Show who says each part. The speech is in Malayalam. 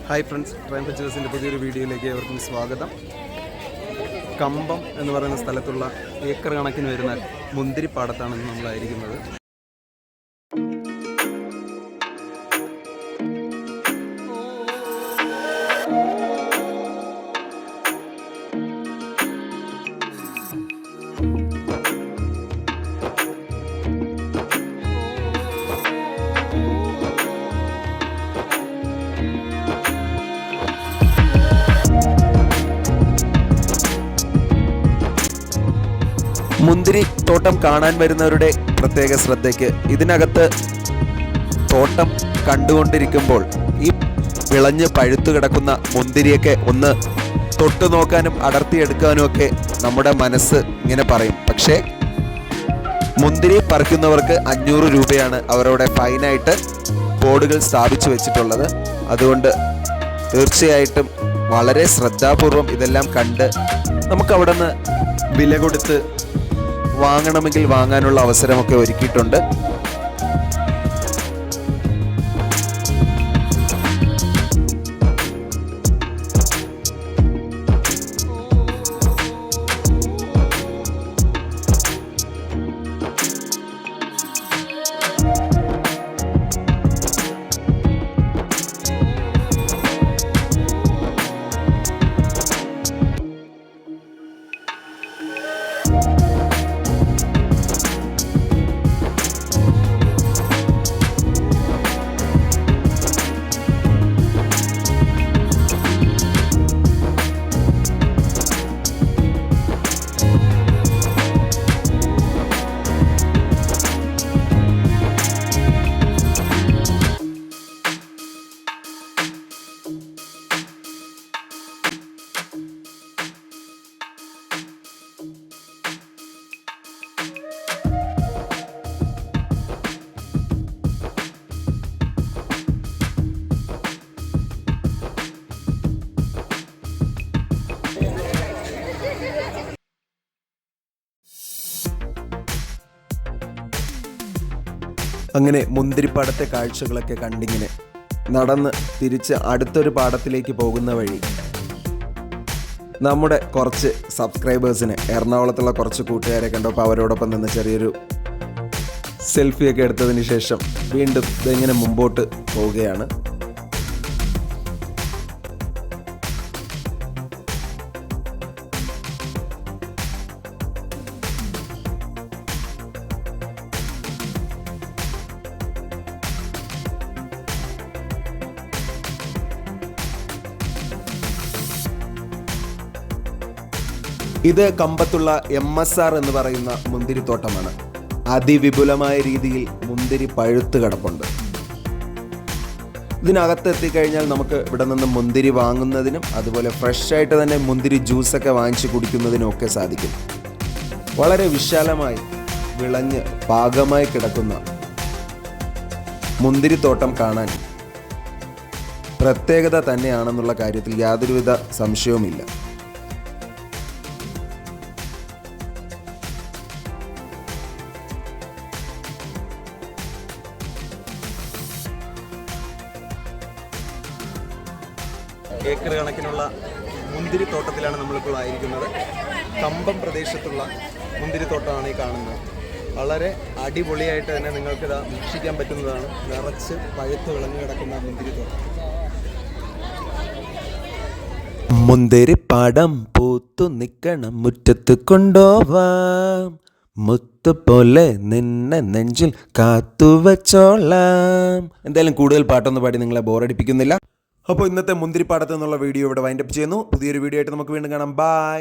Speaker 1: ഹായ് ഫ്രണ്ട്സ്, ട്രെയിൻ പിക്ചേഴ്സിൻ്റെ പുതിയൊരു വീഡിയോയിലേക്ക് ഏവർക്കും സ്വാഗതം. കമ്പം എന്ന് പറയുന്ന സ്ഥലത്തുള്ള ഏക്കർ കണക്കിന് വരുന്ന മുന്തിരിപ്പാടത്താണ് നമ്മളായിരിക്കുന്നത്. മുന്തിരി തോട്ടം കാണാൻ വരുന്നവരുടെ പ്രത്യേക ശ്രദ്ധയ്ക്ക്, ഇതിനകത്ത് തോട്ടം കണ്ടുകൊണ്ടിരിക്കുമ്പോൾ ഈ വിളഞ്ഞ് പഴുത്തു കിടക്കുന്ന മുന്തിരിയൊക്കെ ഒന്ന് തൊട്ടു നോക്കാനും അടർത്തിയെടുക്കാനും ഒക്കെ നമ്മുടെ മനസ്സ് ഇങ്ങനെ പറയും. പക്ഷേ മുന്തിരി പറിക്കുന്നവർക്ക് 500 രൂപയാണ് അവരവിടെ ഫൈനായിട്ട് ബോർഡുകൾ സ്ഥാപിച്ചു വെച്ചിട്ടുള്ളത്. അതുകൊണ്ട് തീർച്ചയായിട്ടും വളരെ ശ്രദ്ധാപൂർവം ഇതെല്ലാം കണ്ട് നമുക്കവിടെ നിന്ന് വില കൊടുത്ത് വാങ്ങണമെങ്കിൽ വാങ്ങാനുള്ള അവസരമൊക്കെ ഒരുക്കിയിട്ടുണ്ട്. അങ്ങനെ മുന്തിരിപ്പാടത്തെ കാഴ്ചകളൊക്കെ കണ്ടിങ്ങനെ നടന്ന് തിരിച്ച് അടുത്തൊരു പാടത്തിലേക്ക് പോകുന്ന വഴി നമ്മുടെ കുറച്ച് സബ്സ്ക്രൈബേഴ്സിന്, എറണാകുളത്തുള്ള കുറച്ച് കൂട്ടുകാരെ കണ്ടപ്പോൾ അവരോടൊപ്പം നിന്ന് ചെറിയൊരു സെൽഫിയൊക്കെ എടുത്തതിന് ശേഷം വീണ്ടും ഇതെങ്ങനെ മുമ്പോട്ട് പോവുകയാണ്. ഇത് കമ്പത്തുള്ള MSR എന്ന് പറയുന്ന മുന്തിരിത്തോട്ടമാണ്. അതിവിപുലമായ രീതിയിൽ മുന്തിരി പഴുത്ത് കിടപ്പുണ്ട്. ഇതിനകത്ത് എത്തിക്കഴിഞ്ഞാൽ നമുക്ക് ഇവിടെ നിന്ന് മുന്തിരി വാങ്ങുന്നതിനും അതുപോലെ ഫ്രഷായിട്ട് തന്നെ മുന്തിരി ജ്യൂസൊക്കെ വാങ്ങിച്ച് കുടിക്കുന്നതിനും ഒക്കെ സാധിക്കും. വളരെ വിശാലമായി വിളഞ്ഞ് പാകമായി കിടക്കുന്ന മുന്തിരിത്തോട്ടം കാണാൻ പ്രത്യേകത തന്നെയാണെന്നുള്ള കാര്യത്തിൽ യാതൊരുവിധ സംശയവുമില്ല. ഏക്കർ കണക്കിനുള്ള മുന്തിരിത്തോട്ടത്തിലാണ് നമ്മളിപ്പോൾ ആയിരിക്കുന്നത്. കമ്പം പ്രദേശത്തുള്ള മുന്തിരിത്തോട്ടമാണ് ഈ കാണുന്നത്. വളരെ അടിപൊളിയായിട്ട് തന്നെ നിങ്ങൾക്കിത് വീക്ഷിക്കാൻ പറ്റുന്നതാണ്. നിറച്ച് പഴുത്ത് വിളഞ്ഞു കിടക്കുന്ന മുന്തിരിത്തോട്ടം. മുന്തിരിപ്പാടം പൂത്തു നിൽക്കണം, മുറ്റത്ത് കൊണ്ടുപോവാം, മുത്തുപോലെ നിന്നെ നെഞ്ചിൽ കാത്തുവച്ചോളാം. എന്തായാലും കൂടുതൽ പാട്ടൊന്നും പാടി നിങ്ങളെ ബോറടിപ്പിക്കുന്നില്ല. അപ്പോൾ ഇന്നത്തെ മുന്തിരിപ്പാടത്ത് നിന്നുള്ള വീഡിയോ ഇവിടെ വൈൻഡപ്പ് ചെയ്യുന്നു. പുതിയൊരു വീഡിയോ ആയിട്ട് നമുക്ക് വീണ്ടും കാണാം. ബൈ.